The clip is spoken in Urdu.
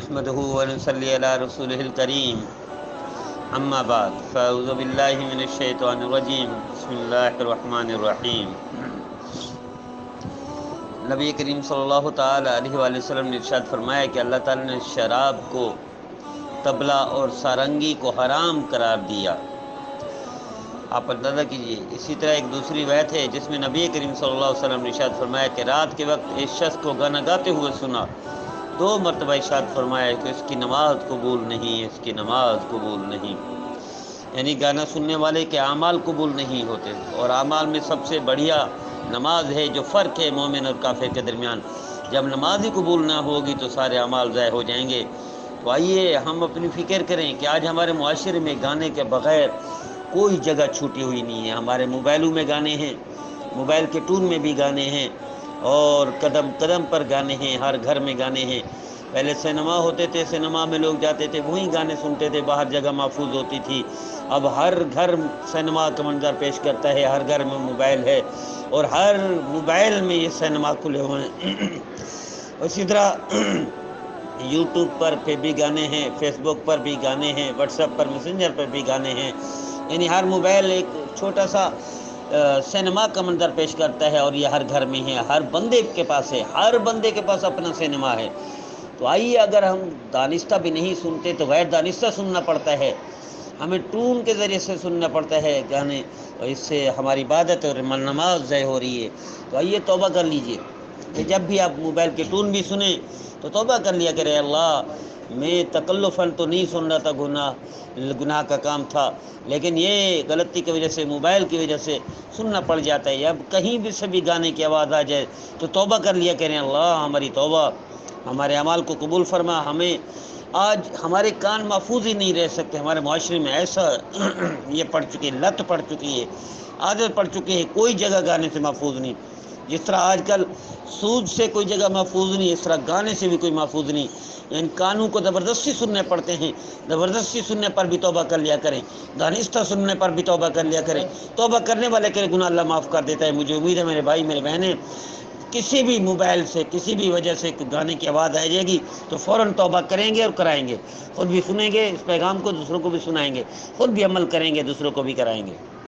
نحمده ونصلي على رسوله الكريم اما بعد فاعوذ بالله من الشیطان الرجیم بسم اللہ الرحمن الرحیم۔ نبی کریم صلی اللہ تعالی علیہ وآلہ وسلم نے ارشاد فرمایا کہ اللہ تعالی نے شراب کو، طبلہ اور سارنگی کو حرام قرار دیا۔ آپ اندازہ کیجئے۔ اسی طرح ایک دوسری روایت ہے جس میں نبی کریم صلی اللہ علیہ وسلم نے ارشاد فرمایا کہ رات کے وقت ایک شخص کو گانا گاتے ہوئے سنا، 2 مرتبہ ارشاد فرمایا کہ اس کی نماز قبول نہیں، اس کی نماز قبول نہیں۔ یعنی گانا سننے والے کے اعمال قبول نہیں ہوتے، اور اعمال میں سب سے بڑھیا نماز ہے۔ جو فرق ہے مومن اور کافر کے درمیان، جب نماز ہی قبول نہ ہوگی تو سارے اعمال ضائع ہو جائیں گے۔ تو آئیے ہم اپنی فکر کریں کہ آج ہمارے معاشرے میں گانے کے بغیر کوئی جگہ چھوٹی ہوئی نہیں ہے۔ ہمارے موبائلوں میں گانے ہیں، موبائل کے ٹون میں بھی گانے ہیں، اور قدم قدم پر گانے ہیں، ہر گھر میں گانے ہیں۔ پہلے سینما ہوتے تھے، سینما میں لوگ جاتے تھے، وہیں گانے سنتے تھے، باہر جگہ محفوظ ہوتی تھی۔ اب ہر گھر سینما کا منظر پیش کرتا ہے، ہر گھر میں موبائل ہے، اور ہر موبائل میں یہ سینما کھلے ہوئے ہیں۔ اسی طرح یوٹیوب پر بھی گانے ہیں، فیس بک پر بھی گانے ہیں، واٹس ایپ پر، میسنجر پر بھی گانے ہیں۔ یعنی ہر موبائل ایک چھوٹا سا سینما کا منظر پیش کرتا ہے، اور یہ ہر گھر میں ہے، ہر بندے کے پاس ہے، ہر بندے کے پاس اپنا سینما ہے۔ تو آئیے اگر ہم دانستہ بھی نہیں سنتے تو غیر دانستہ سننا پڑتا ہے، ہمیں ٹون کے ذریعے سے سننا پڑتا ہے گانے، اور اس سے ہماری عبادت اور نماز ضائع ہو رہی ہے۔ تو آئیے توبہ کر لیجئے کہ جب بھی آپ موبائل کے ٹون بھی سنیں تو توبہ کر لیا کرے، اللہ میں تکلفاً تو نہیں سن رہا تھا، گناہ کا کام تھا، لیکن یہ غلطی کی وجہ سے، موبائل کی وجہ سے سننا پڑ جاتا ہے۔ اب کہیں بھی سے بھی گانے کی آواز آ جائے تو توبہ کر لیا کریں، اللہ ہماری توبہ، ہمارے اعمال کو قبول فرما۔ ہمیں آج ہمارے کان محفوظ ہی نہیں رہ سکتے، ہمارے معاشرے میں ایسا یہ پڑ چکی ہے، لت پڑ چکی ہے، عادت پڑ چکی ہے، کوئی جگہ گانے سے محفوظ نہیں۔ جس طرح آج کل سود سے کوئی جگہ محفوظ نہیں، اس طرح گانے سے بھی کوئی محفوظ نہیں۔ یعنی کانوں کو زبردستی سننے پڑتے ہیں، زبردستی سننے پر بھی توبہ کر لیا کریں، دانستہ سننے پر بھی توبہ کر لیا کریں۔ توبہ کرنے والے کے گناہ اللہ معاف کر دیتا ہے۔ مجھے امید ہے میرے بھائی، میرے بہنیں، کسی بھی موبائل سے، کسی بھی وجہ سے گانے کی آواز آ جائے گی تو فوراً توبہ کریں گے اور کرائیں گے، خود بھی سنیں گے اس پیغام کو، دوسروں کو بھی سنائیں گے، خود بھی عمل کریں گے، دوسروں کو بھی کرائیں گے۔